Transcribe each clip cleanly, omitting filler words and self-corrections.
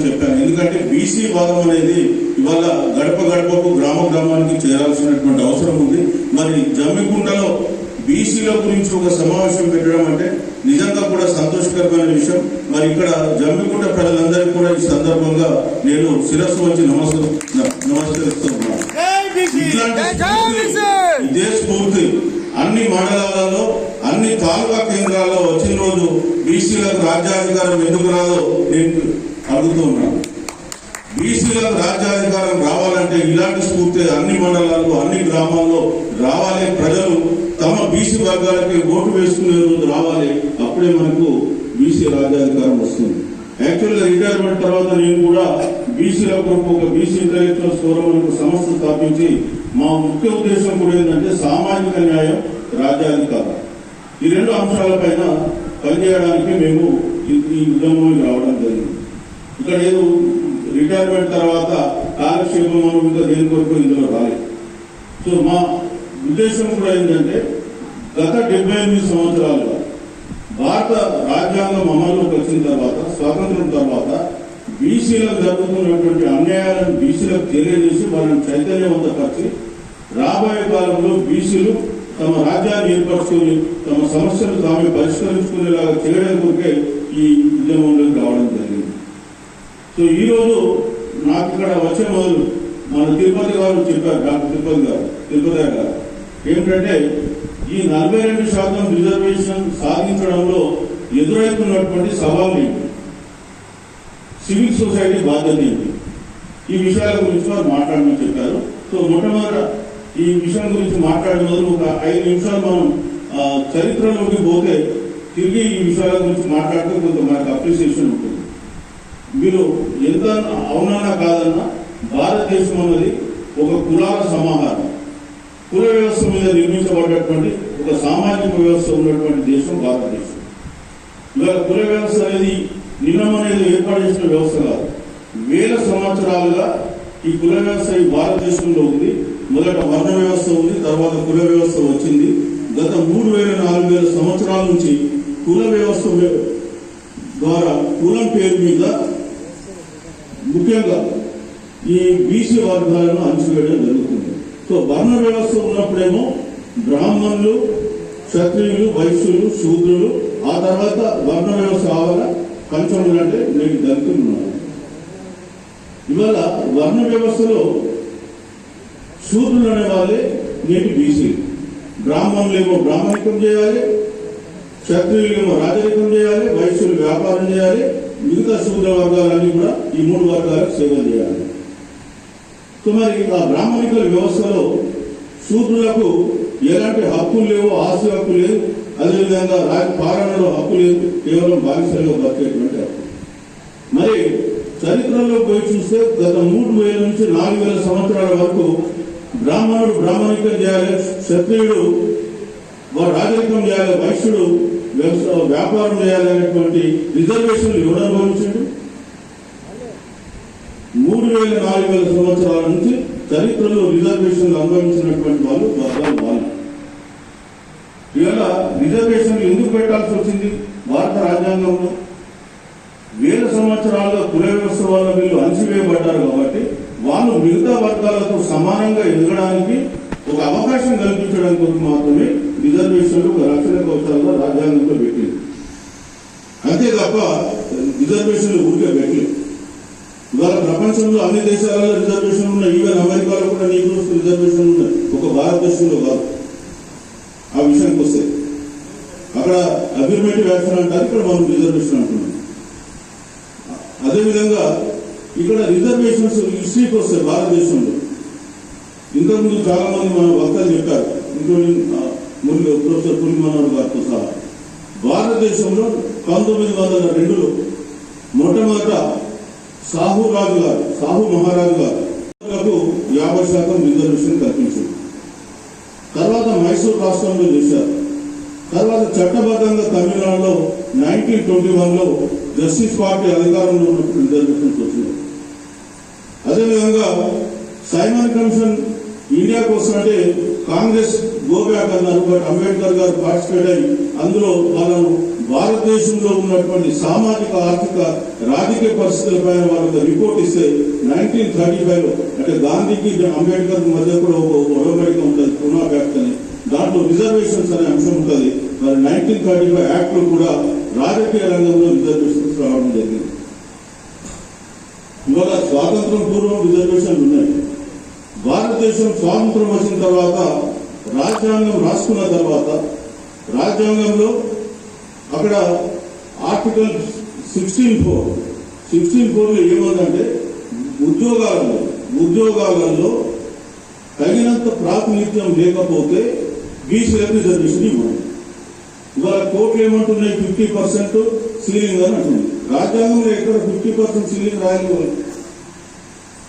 చెప్పాను. ఎందుకంటే బీసీ వాదం అనేది ఇవాళ గడప గడపకు గ్రామ గ్రామానికి చేరాల్సినటువంటి అవసరం ఉంది. మరి జమ్మికుంటలో బీసీల గురించి ఒక సమావేశం పెట్టడం అంటే నిజంగా కూడా సంతోషకరమైన విషయం. మరి ఇక్కడ జమ్మికుంట ప్రజలందరికీ కూడా ఈ సందర్భంగా నేను శిరస్సు వచ్చి నమస్కరిస్తున్నాను. ఇదే స్ఫూర్తి అన్ని మండలాలలో అన్ని తాలూకా కేంద్రాల్లో వచ్చిన రోజు బీసీలకు రాజ్యాధికారం ఎందుకు రాదో నేను అడుగుతున్నాను. బీసీలకు రాజ్యాధికారం రావాలంటే ఇలాంటి స్ఫూర్తి అన్ని మండలాల్లో అన్ని గ్రామాల్లో రావాలి. ప్రజలు తమ బీసీ వర్గాలకి ఓటు వేసుకునే రోజు రావాలి. అప్పుడే మనకు బీసీ రాజ్యాధికారం వస్తుంది. యాక్చువల్గా రిటైర్మెంట్ తర్వాత నేను కూడా బీసీల కొరకు ఒక బీసీ ఇంటలెక్చువల్స్ ఫోరం అనే సంస్థ స్థాపించి మా ముఖ్య ఉద్దేశం కూడా ఏంటంటే సామాజిక న్యాయం, రాజ్యాధికారం ఈ రెండు అంశాలపైన పనిచేయడానికి మేము ఈ ఉద్యమంలోకి రావడం జరిగింది. ఇక్కడ ఏదో రిటైర్మెంట్ తర్వాత కాలక్షేపం ఇంకా దేని కొరకు ఇందులో రాలేదు. సో మా ఉద్దేశం కూడా ఏంటంటే గత 78 సంవత్సరాలుగా భారత రాజ్యాంగం అమల్లోకి వచ్చిన తర్వాత స్వాతంత్రం తర్వాత బీసీలకు జరుగుతున్నటువంటి అన్యాయాలను బీసీలకు తెలియజేసి వాళ్ళని చైతన్యవంతపరిచి రాబోయే కాలంలో బీసీలు తమ రాజ్యాన్ని ఏర్పరచుకుని తమ సమస్యలు తామే పరిష్కరించుకునేలాగా చేయడం కొరకే ఈ ఉద్యమంలోకి రావడం జరిగింది. సో ఈరోజు నాకు ఇక్కడ వచ్చే మొదలు మన తిరుపతి గారు చెప్పారు, డాక్టర్ తిరుపతి గారు ఏమిటంటే ఈ 42% రిజర్వేషన్ సాధించడంలో ఎదురవుతున్నటువంటి సవాళ్ళు ఏంటి, సివిల్ సొసైటీ బాధ్యత ఏంటి, ఈ విషయాల గురించి వారు మాట్లాడమని చెప్పారు. సో మొట్టమొదట ఈ విషయం గురించి మాట్లాడే మొదలు ఒక 5 నిమిషాలు మనం చరిత్రలోకి పోతే తిరిగి ఈ విషయాల గురించి మాట్లాడితే కొంత మనకు అప్రిసియేషన్ ఉంటుంది. మీరు ఎంత అవునన్నా కాదన్నా భారతదేశం అన్నది ఒక కులాల సమాహారం, కుల వ్యవస్థ మీద నిర్మించబడినటువంటి ఒక సామాజిక వ్యవస్థ ఉన్నటువంటి దేశం భారతదేశం. ఇవాళ కుల వ్యవస్థ అనేది నిన్నమనేది ఏర్పాటు చేసిన వ్యవస్థ కాదు. వేల సంవత్సరాలుగా ఈ కుల వ్యవస్థ ఈ భారతదేశంలో ఉంది. మొదట వర్ణ వ్యవస్థ ఉంది, తర్వాత కుల వ్యవస్థ వచ్చింది. గత 3000-4000 సంవత్సరాల నుంచి కుల వ్యవస్థ ద్వారా కులం పేరు మీద ముఖ్యంగా ఈ బీసీ వర్గాలను అణచివేయడం జరుగుతుంది. సో వర్ణ వ్యవస్థ ఉన్నప్పుడేమో బ్రాహ్మణులు, క్షత్రియులు, వైశ్యులు, శూద్రులు, ఆ తర్వాత వర్ణ వ్యవస్థ కావాలా పంచములు అంటే నేటి దళితులు ఉన్నారు. ఇవాళ వర్ణ వ్యవస్థలో శూద్రులు అనే వాళ్ళే నేటి బీసీ, బ్రాహ్మణులేమో బ్రాహ్మణికం చేయాలి, క్షత్రియులేమో రాజరికం చేయాలి, వైశ్యులు వ్యాపారం చేయాలి, మిగతా శూద్ర వర్గాలన్నీ కూడా ఈ 3 వర్గాలకు సేవ చేయాలి. సో మరి ఆ బ్రాహ్మణిక వ్యవస్థలో శూద్రులకు ఎలాంటి హక్కులు లేవు, ఆస్తి హక్కు లేదు, అదేవిధంగా పాలనలో హక్కు లేదు, కేవలం బానిసలుగా బతికేటువంటి హక్కు. మరి చరిత్రలో పోయి చూస్తే గత 3000 నుంచి 4000 సంవత్సరాల వరకు బ్రాహ్మణుడు బ్రాహ్మణికం చేయాలి, క్షత్రియుడు రాజరికం చేయాలి, వైశ్యుడు వ్యాపారం చేయాలి అనేటువంటి రిజర్వేషన్లు ఎవరు అనుభవించండి? 3000-4000 సంవత్సరాల నుంచి చరిత్రలో రిజర్వేషన్లు అనుభవించినటువంటి వాళ్ళు వర్గాలు వాళ్ళు. ఇవాళ రిజర్వేషన్లు ఎందుకు పెట్టాల్సి వచ్చింది? భారత రాజ్యాంగంలో వేల సంవత్సరాలుగా కుల వ్యవస్థ వల్ల వీళ్ళు అణచివేయబడ్డారు కాబట్టి వాళ్ళు మిగతా వర్గాలతో సమానంగా ఎదగడానికి ఒక అవకాశం కల్పించడానికి మాత్రమే రిజర్వేషన్లు ఒక రక్షణ కవచాలుగా రాజ్యాంగంలో పెట్టింది. అంతే తప్ప రిజర్వేషన్లు ఊరికే పెట్టలేదు. ఇవాళ ప్రపంచంలో అన్ని దేశాలలో రిజర్వేషన్ ఉన్నాయి, ఈవెన్ అమెరికాలో కూడా నీగ్రోస్ రిజర్వేషన్ ఉన్నాయి, ఒక భారతదేశంలో కాదు. ఆ విషయానికి వస్తే అక్కడ అఫిర్మేటివ్ యాక్షన్ అంటారు, ఇక్కడ మనం రిజర్వేషన్ అంటున్నాం. అదేవిధంగా ఇక్కడ రిజర్వేషన్స్ హిస్టరీకి వస్తాయి. భారతదేశంలో ఇంతకుముందు చాలా మంది మన వక్తలు చెప్పారు, ఇంక్లూడింగ్ ప్రొఫెసర్ పులిమనోహర్ గారితో సహా. భారతదేశంలో 1902లో మొట్టమొదట సాహు మహారాజు గారు 50% రిజర్వేషన్ కల్పించారు. తర్వాత మైసూర్ రాష్ట్రంలో చేశారు. తర్వాత చట్టబద్ధంగా తమిళనాడులో 1921లో జస్టిస్ పార్టీ అధికారంలో ఉన్నప్పుడు రిజర్వేషన్స్ వచ్చినాయి. అదేవిధంగా సైమన్ కమిషన్ ఇండియాకు వస్తుంటే కాంగ్రెస్ గోబ్యాక్ అన్నారు, బట్ అంబేద్కర్ గారు పార్టిసిపేట్ అయ్యి అందులో వాళ్ళను భారతదేశంలో ఉన్నటువంటి సామాజిక ఆర్థిక రాజకీయ పరిస్థితులపై వాళ్ళకి రిపోర్ట్ ఇస్తే 1935 అంటే గాంధీకి అంబేద్కర్ మధ్య కూడా ఒక ఒడంబడిక ఉంటుంది, పునా ప్యాక్ట్ అని. దాంట్లో రిజర్వేషన్స్ అనే అంశం ఉంటుంది. మరి 1935 యాక్ట్ లో కూడా రాజకీయ రంగంలో రిజర్వేషన్స్ రావడం జరిగింది. ఇవాళ స్వాతంత్రం పూర్వం రిజర్వేషన్లు ఉన్నాయి. భారతదేశం స్వాతంత్రం వచ్చిన తర్వాత రాజ్యాంగం రాసుకున్న తర్వాత రాజ్యాంగంలో అక్కడ ఆర్టికల్ 16(4) ఏమందంటే ఉద్యోగాలలో తగినంత ప్రాతినిధ్యం లేకపోతే బీసీలకు రిజర్వేషన్ ఇవ్వండి. ఇవాళ కోర్టులు ఏమంటున్నాయి? 50% సీలింగ్ అని అంటుంది. రాజ్యాంగంలో ఎక్కడ 50% సీలింగ్ రాయలేదు.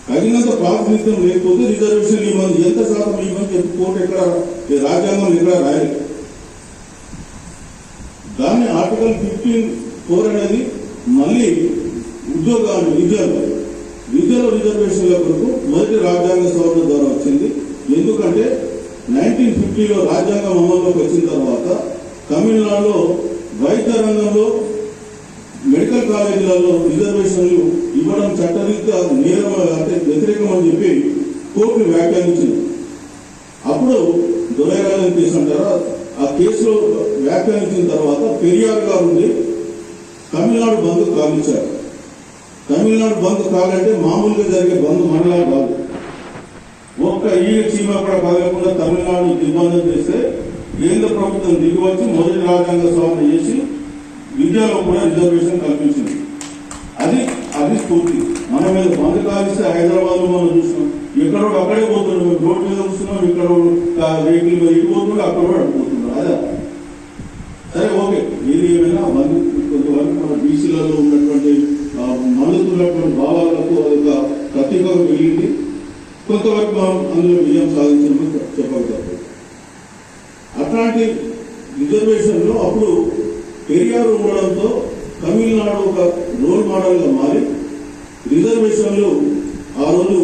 తగినంత ప్రాతినిధ్యం లేకపోతే రిజర్వేషన్ ఇవ్వండి, ఎంత శాతం ఇవ్వని చెప్పి కోర్టు ఎక్కడ రాజ్యాంగం ఎక్కడ రాయలేదు. దాన్ని ఆర్టికల్ 15(4) అనేది మళ్ళీ విద్యలో రిజర్వేషన్ల కొరకు మొదటి రాజ్యాంగ సవరణ ద్వారా వచ్చింది. ఎందుకంటే 1950లో రాజ్యాంగం అమల్లోకి వచ్చిన తర్వాత తమిళనాడులో వైద్య రంగంలో మెడికల్ కాలేజీలలో రిజర్వేషన్లు ఇవ్వడం చట్టరీత్యా నేరం అంటే వ్యతిరేకం అని చెప్పి కోర్టును వ్యాఖ్యానించింది. అప్పుడు దొరైరాజన్ కేసు అంటారా, ఆ కేసులో వ్యాఖ్యానించిన తర్వాత పెరియార్ గారు ఉండి తమిళనాడు బంద్ కావించారు. తమిళనాడు బంద్ కావాలంటే మామూలుగా జరిగే బంద్ మనలా కాదు. ఒక్క చీమ కూడా కదలకుండా తమిళనాడు దిగ్బంధం చేస్తే కేంద్ర ప్రభుత్వం దిగివచ్చి మొదటి రాజ్యాంగ సవరణ చేసి విద్యలో కూడా రిజర్వేషన్ కల్పించింది. అది స్ఫూర్తి. మన మీద బంద్ కాలిస్తే హైదరాబాద్ లో మనం చూస్తున్నాం, ఎక్కడో అక్కడే పోతున్నాం, రోడ్డు మీద చూస్తున్నాం, ఇక్కడ వెహికల్ మీద ఇటు పోతుండే అక్కడ కూడా అడిపోతున్నాం. అదే సరే, ఓకే. ఏది ఏమైనా కొంతవరకు మన బీసీలలో ఉన్నటువంటి మద్దతున్నటువంటి భావాలకు అదొక ప్రతీకగా వెళ్ళింది. కొంతవరకు మనం అందులో విజయం సాధించడం చెప్పగలుగుతాం. అట్లాంటి రిజర్వేషన్లో అప్పుడు పెరియార్ ఉండడంతో తమిళనాడు ఒక రోల్ మోడల్గా మారి రిజర్వేషన్లు ఆ రోజు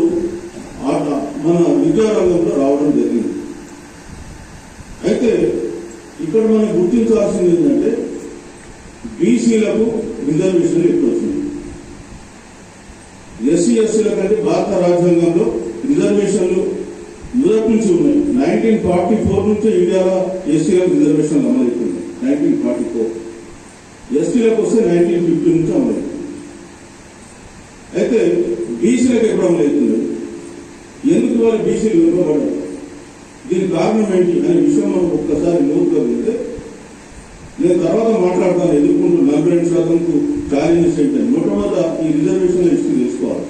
మన విద్యారంగంలో రావడం జరిగింది. అయితే ఇక్కడ మనం గుర్తించాల్సింది ఏంటంటే బీసీలకు రిజర్వేషన్లు ఎక్కువ వచ్చింది. ఎస్సీ ఎస్సీల కంటే భారత రాజ్యాంగంలో రిజర్వేషన్లు మొదటి నుంచి ఉన్నాయి. 1944 నుంచి ఇండియాలో ఎస్సీలకు రిజర్వేషన్లు అమలవుతుంది. 1944 ఎస్టీలకు వస్తే 1950 నుంచి అమలవుతుంది. అయితే బీసీలకు ఎప్పుడు అమలవుతుంది? ఎందుకు వాళ్ళు బీసీలు వెనుకబడ్డారు? దీని కారణం ఏంటి అనే విషయం మనం ఒక్కసారి లోతుగా వెళ్తే, నేను తర్వాత మాట్లాడతాను. ఎదుర్కొంటూ 42% ఛాలెంజెస్ ఏంటని మొట్టమొదట ఈ రిజర్వేషన్ల హిస్టరీ తెలుసుకోవాలి.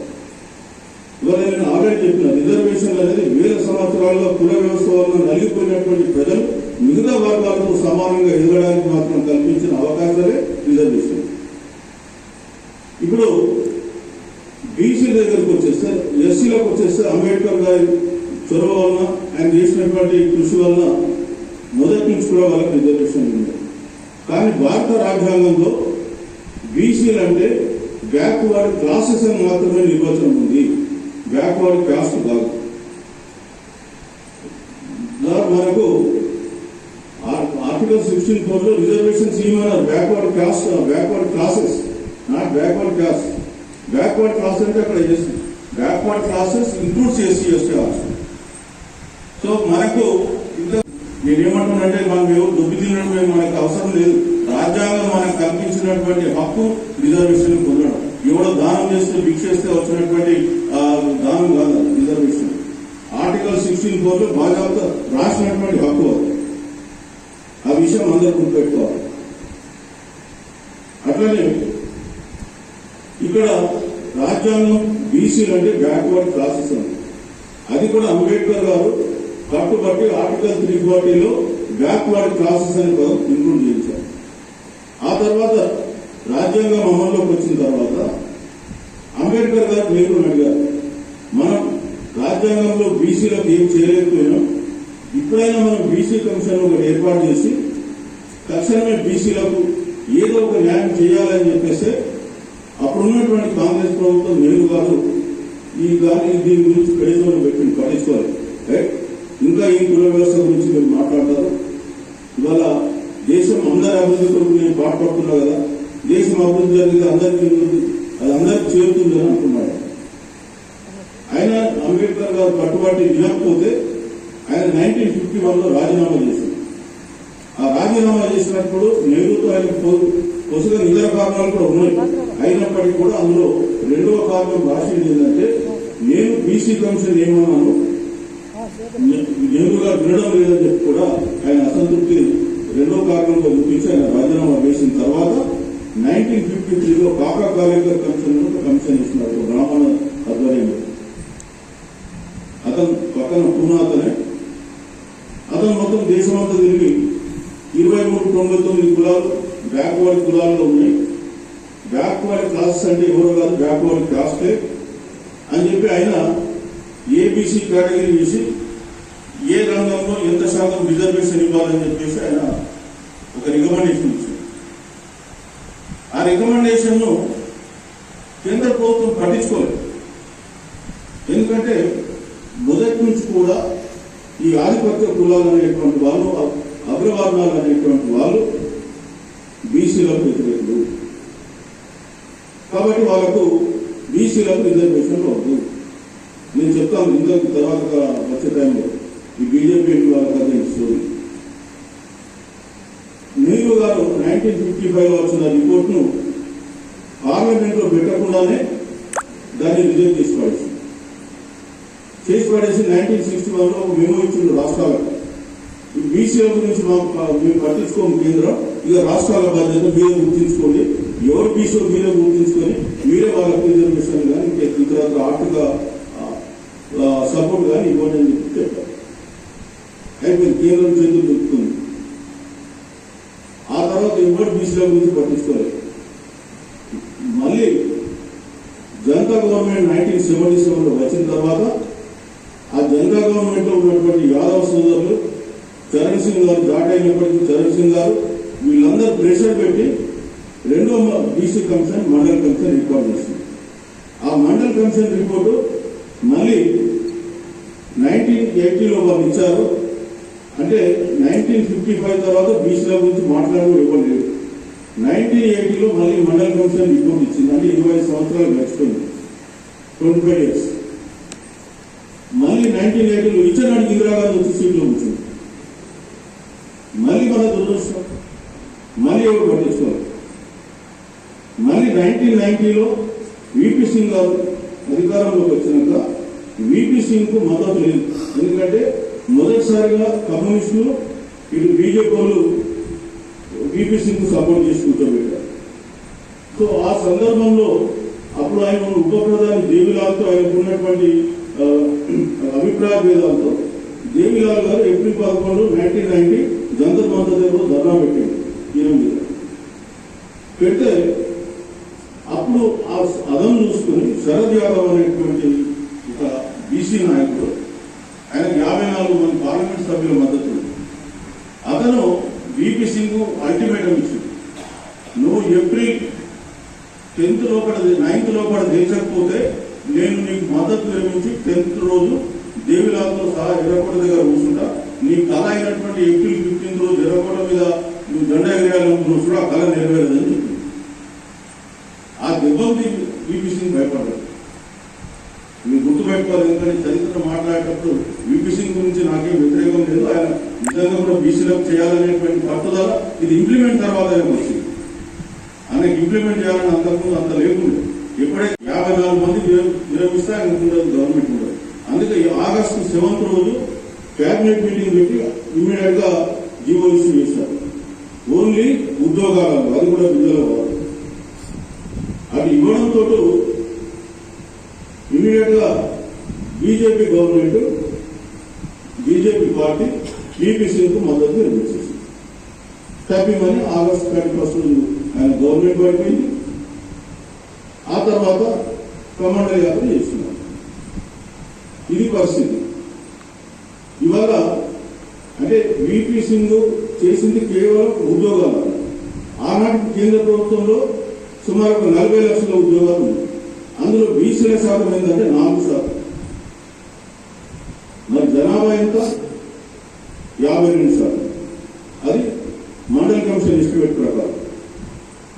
ఇవాళ నేను ఆల్రెడీ చెప్పిన రిజర్వేషన్లు అనేది వేల సంవత్సరాల్లో కుల వ్యవస్థ వల్ల నలిగిపోయినటువంటి ప్రజలు మిగతా వర్గాలతో సమానంగా ఎదగడానికి మాత్రం కల్పించిన అవకాశాలే రిజర్వేషన్. ఇప్పుడు బీసీ దగ్గరకు వచ్చేస్తే, ఎస్సీలకు వచ్చేస్తే అంబేద్కర్ గారి చొరవ వలన, ఆయన చేసినటువంటి కృషి వలన మొదటి నుంచి కూడా వాళ్ళకి రిజర్వేషన్ ఉంది. కానీ భారత రాజ్యాంగంలో బీసీలు అంటే బ్యాక్వర్డ్ క్లాసెస్ అని మాత్రమే నిర్వచనం ఉంది, బ్యాక్వర్డ్ క్యాస్ట్ కాదు. మనకు ఆర్టికల్ 16(4) రిజర్వేషన్స్ ఏమన్నారు? Backward classes, not backward caste. Backward class అంటే అక్కడ చేస్తుంది. Backward classes includes SC ST also. So మనకు నేనేమంటున్నానంటే మనం ఎవరు దొబ్బి తినడం మనకు అవసరం లేదు. రాజ్యాంగం మనకు కల్పించినటువంటి హక్కు రిజర్వేషన్ పొందడం. ఎవడో దానం చేస్తే భిక్ష చేస్తే వచ్చినటువంటి దానం కాదు రిజర్వేషన్. ఆర్టికల్ 16(4) బాధ్యత రాసినటువంటి హక్కు. ఆ విషయం అందరూ గుర్తుపెట్టుకోవాలి. అట్లనే ఇక్కడ రాజ్యాంగం బీసీలు అంటే బ్యాక్వర్డ్ క్లాసెస్ అని, అది కూడా అంబేద్కర్ గారు కట్టుబట్టి ఆర్టికల్ 340లో బ్యాక్వర్డ్ క్లాసెస్ అనే పదం ఇంక్లూడ్ చేయించారు. ఆ తర్వాత రాజ్యాంగం అమల్లోకి వచ్చిన తర్వాత అంబేద్కర్ గారు నెహ్రూని అడిగారు, మనం రాజ్యాంగంలో బీసీలకు ఏం చేయలేకపోయినాం, ఇప్పుడైనా మనం బీసీ కమిషన్ ఒకటి ఏర్పాటు చేసి తక్షణమే బీసీలకు ఏదో ఒక న్యాయం చేయాలని చెప్పేసి అప్పుడున్నటువంటి కాంగ్రెస్ ప్రభుత్వం నెహ్రూ గారు దీని గురించి పేజీలో పెట్టి పట్టించుకోవాలి. ఇంకా ఈ కుల వ్యవస్థ గురించి మీరు మాట్లాడతారు. ఇవాళ దేశం అందరి అందరి అభివృద్ధి కొరకు నేను పాటుపడుతున్నా కదా, దేశం అభివృద్ధి జరిగితే అందరికీ అది అందరికీ చేరుతుందని అనుకున్నాడు. ఆయన అంబేద్కర్ గారు కట్టుబాటు వినకపోతే ఆయన 1951లో రాజీనామా చేశారు. ఆ రాజీనామా చేసినప్పుడు నెహ్రూతో ఆయన కొద్దిగా ఇతర కారణాలు కూడా ఉన్నాయి. అయినప్పటికీ కూడా అందులో రెండవ కారణం రాసింది ఏంటంటే, నేను బీసీ కమిషన్ ఏమన్నాను నెహ్రూ గారు వినడం లేదని చెప్పి కూడా ఆయన అసంతృప్తి రెండో కారణంగా చూపించి ఆయన రాజీనామా చేసిన తర్వాత 1953లో కాకా కాలేకర్ కమిషన్ ఇస్తున్నారు బ్రాహ్మణ ఆధ్వర్యంలో. అతను పక్కన పూనా అతను మొత్తం దేశమంతా తిరిగి 2399 కులాలు బ్యాక్వర్డ్ కులాల్లో ఉన్నాయి. బ్యాక్వర్డ్ క్లాసెస్ అంటే ఎవరో కాదు, బ్యాక్వర్డ్ క్లాస్టే అని చెప్పి ఆయన ఏబీసీ కేటగిరీ వేసి ఏ రంగంలో ఎంత శాతం రిజర్వేషన్ ఇవ్వాలని చెప్పేసి ఆయన ఒక రికమెండేషన్ ఇచ్చారు. ఆ రికమెండేషన్ ను కేంద్ర ప్రభుత్వం పట్టించుకోలేదు. ఎందుకంటే మొదటి నుంచి కూడా ఈ ఆధిపత్య కులాలు అనేటువంటి వాళ్ళు, అగ్రవర్ణాలు అనేటువంటి వాళ్ళు బీసీలకు వ్యతిరేకులు. కాబట్టి వాళ్ళకు బీసీలకు రిజర్వేషన్ వద్దు. నేను చెప్తాను ఇంతకు తర్వాత వచ్చే టైంలో ఈ బీజేపీ వాళ్ళకి స్టోరీ. నెహ్రూ గారు 1955లో వచ్చిన రిపోర్ట్ను పార్లమెంట్లో పెట్టకుండానే దాన్ని రిజెక్ట్ చేసి పడేసి 1961లో మేము ఇచ్చిండు రాష్ట్రాలకు. ఈ బీసీల గురించి మేము పట్టించుకోము కేంద్రం, ఇక రాష్ట్రాల బాధ్యత మీరే గుర్తించుకోండి, ఎవరు బీసీ మీరే గుర్తించుకొని మీరే వాళ్ళకి రిజర్వేషన్ కానీ ఇతర ఆర్థిక సపోర్ట్ కానీ ఇవ్వండి అని చెప్పి చెప్పారు. అయిపోయింది, కేంద్రం చేతులు దొరుకుతుంది. ఆ తర్వాత ఎవరు బీసీల గురించి పట్టించుకోలేదు. మళ్ళీ జనతా గవర్నమెంట్ 1977లో వచ్చిన తర్వాత ఆ జనతా గవర్నమెంట్ లో ఉన్నటువంటి యాదవ్ సోదరులు చరణ్ సింగ్ గారు, జాట్ అయినప్పటికీ చరణ్ సింగ్ గారు వీళ్ళందరూ ప్రెషర్ పెట్టి రెండో BC commission mandal commission report చేసింది. ఆ మండల్ కమిషన్ రిపోర్టు మళ్ళీ 1980లో వాళ్ళు ఇచ్చారు. అంటే 1955 తర్వాత బీసీల గురించి మాట్లాడడం ఇవ్వలేదు. 1980లో మళ్ళీ మండల్ కమిషన్ రిపోర్ట్ ఇచ్చింది. అంటే 25 సంవత్సరాలు గడిచిపోయింది, 25 years. మళ్ళీ 1980లో ఇచ్చినాడు ఇందిరాగాంధీ వచ్చి సీట్లో కూర్చుంది. మళ్ళీ మన దురదృష్టం, మళ్ళీ ఎవరు పట్టించుకోవాలి. మళ్ళీ 1990లో వీపీ సింగ్ గారు అధికారంలోకి వచ్చినాక వీపీ సింగ్ కు మద్దతు లేదు. ఎందుకంటే మొదటిసారిగా కమ్యూనిస్టులు ఇటు బీజేపీ వాళ్ళు వీపీ సింగ్ కు సపోర్ట్ చేసి కూర్చోబెట్టారు. సో ఆ సందర్భంలో అప్పుడు ఆయన ఉప ప్రధాని దేవిలాల్తో ఆయనకు ఉన్నటువంటి అభిప్రాయ భేదాలతో దేవిలాల్ గారు ఏప్రిల్ 11, 1990 జంతర్ మంతర్ దగ్గర ధర్నా పెట్టాడు. ఈయన మీద పెడితే అప్పుడు ఆ అదం చూసుకుని శరద్ యాదవ్ అనేటువంటి ఒక బీసీ నాయకుడు, ఆయన 54 మంది పార్లమెంట్ సభ్యుల మద్దతు, అతను వీపీ సింగ్ అల్టిమేటం ఇచ్చింది, నువ్వు ఏప్రిల్ 10th లోపల 9th లోపల తెచ్చకపోతే నేను నీకు మద్దతు నిర్మించి 10th రోజు దేవిలాల్తో సహా ఎర్రకోట దగ్గర కూర్చుంటా, నీ కళ అయినటువంటి ఏప్రిల్ 15th రోజు ఎర్రకోట మీద నువ్వు జెండా ఎగరేయాలనుకున్నావు చూడ, ఆ కళ నెరవేరదని చెప్పింది. ఆ దెబ్బకి వీపీ సింగ్ భయపడ్డాడు. మీరు గుర్తుపెట్టుకోవాలి, ఎందుకంటే చరిత్ర మాట్లాడేటప్పుడు వీపీ సింగ్ గురించి నాకేం వ్యతిరేకం లేదు, ఆయన నిజంగా కూడా బీసీలకు చేయాలనేటువంటి పట్టుదల ఇది ఇంప్లిమెంట్ తర్వాత వచ్చింది. ఆయనకి ఇంప్లిమెంట్ చేయాలని అంతకుముందు అంత లేకుండా ఎప్పుడైతే 54 మంది విరమిస్తే ఆయన ఉండదు, గవర్నమెంట్ ఉండదు. అందుకే ఆగస్టు 7th రోజు క్యాబినెట్ మీటింగ్ పెట్టి ఇమ్మీడియట్ గా జీవో ఇష్యూ చేశారు. ఓన్లీ ఉద్యోగాలు, అది కూడా విద్యలో కాదు. అది ఇవ్వడంతో ఇమ్మీడియట్ గా BJP government, BJP party VP Singh కు మద్దతు నిర్మించేసింది. తప్పిమని ఆగస్టు 31 ఆయన గవర్నమెంట్ పడిపోయింది. ఆ తర్వాత కమాండర్ యాత్ర చేస్తున్నారు. ఇది పరిస్థితి. ఇవాళ అంటే వీపీ సింగ్ చేసింది కేవలం ఉద్యోగాలు. ఆనాటి కేంద్ర ప్రభుత్వంలో సుమారు 40 లక్షల ఉద్యోగాలు ఉన్నాయి. అందులో బీసీల శాతం ఏంటంటే 4%. మరి జనాభా ఎంత? 52%. అది మండల్ కమిషన్ ఇష్టం ఎస్టిమేట్ ప్రకారం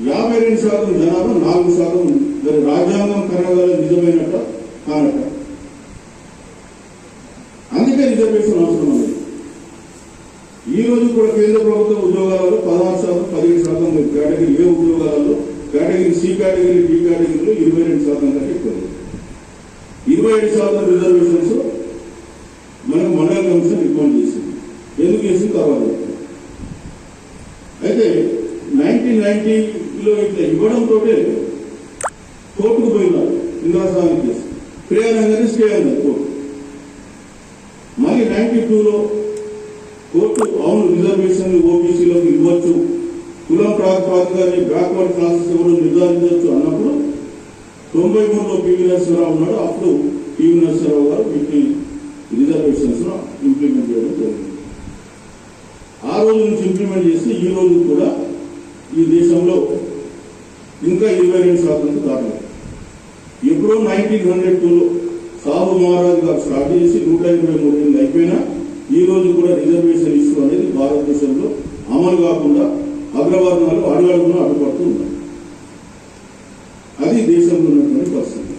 52% జనాభా 4% ఉంది. మరి రాజ్యాంగం కనగల నిజమైనట్ట కానట్ట. అందుకే రిజర్వేషన్ అవసరం ఉంది. ఈ రోజు కూడా కేంద్ర ప్రభుత్వ ఉద్యోగాలలో 16%, 17% కేటగిరీ ఏ ఉద్యోగాలలో కేటగిరీ సి కేటగిరీ డి కేటగిరీలో 22% కంటే ఎక్కువ. 27% రిజర్వేషన్స్ మనకు మండల కమిషన్ రికమెండ్ చేసింది. ఎందుకు చేసింది తర్వాత. అయితే 1990లో ఇట్లా ఇవ్వడంతో కోర్టుకు పోయినారు. ఇంద్రాసాని కేసు ప్రేరణంగానే స్టే అన్నది కోర్టు. మళ్ళీ 92లో కోర్టు అవును రిజర్వేషన్ ఓబీసీలకు ఇవ్వచ్చు, కులం ప్రాతిపదికగా బ్యాక్వర్డ్ క్లాసెస్ ఎవరు నిర్ధారించవచ్చు అన్నప్పుడు 93లో పివి నరసింహరావు ఉన్నాడు. అప్పుడు పివి నరసింహరావు గారు వీటిని రిజర్వేషన్స్ ఇంప్లిమెంట్ చేయడం జరిగింది. ఆ రోజు నుంచి ఇంప్లిమెంట్ చేసి ఈ రోజు కూడా ఈ దేశంలో ఇంకా 22% దాటలేదు. ఎప్పుడో 1902లో సాహు మహారాజు గారు స్టార్ట్ చేసి 123 ఏళ్ళు అయిపోయినా ఈ రోజు కూడా రిజర్వేషన్ ఇష్యూ అనేది భారతదేశంలో అమలు కాకుండా అగ్రవర్ణాలు అడుగడుగునా అడ్డుపడుతూ ఉన్నాయి. అది దేశంలో ఉన్నటువంటి పరిస్థితి.